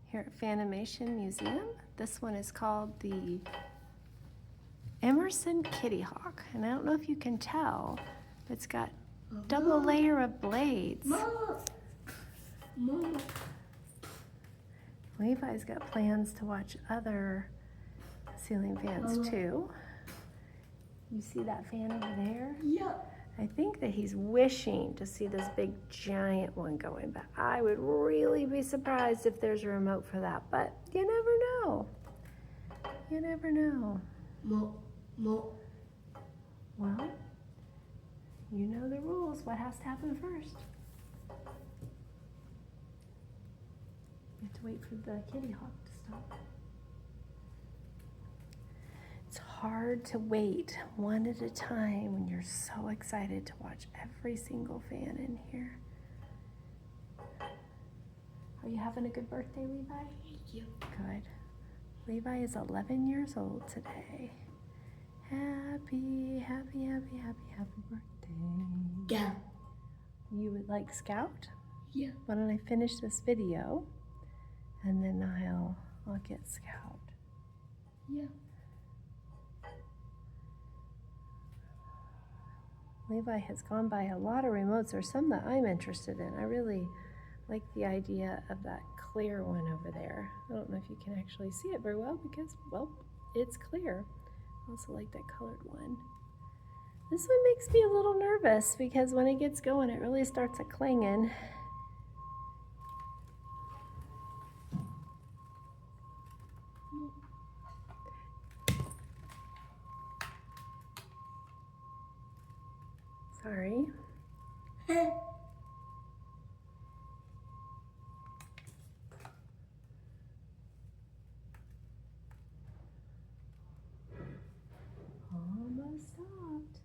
here at Fanimation Museum. This one is called the Emerson Kitty Hawk. And I don't know if you can tell, but it's got double layer of blades. Mama. Mama. Levi's got plans to watch other ceiling fans too. You see that fan over there? Yeah. I think that he's wishing to see this big giant one going, but I would really be surprised if there's a remote for that, but you never know. You never know. Mo. Well, you know the rules. What has to happen first? You have to wait for the kitty hawk to stop. It's hard to wait one at a time when you're so excited to watch every single fan in here. Are you having a good birthday, Levi? Thank you. Good. Levi is 11 years old today. Happy birthday. Yeah. You would like Scout? Yeah. Why don't I finish this video and then I'll get Scout. Yeah. Levi has gone by a lot of remotes. There's some that I'm interested in. I really like the idea of that clear one over there. I don't know if you can actually see it very well because, well, it's clear. I also like that colored one. This one makes me a little nervous because when it gets going, it really starts a clanging. Sorry. Almost stopped.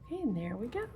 Okay, and there we go.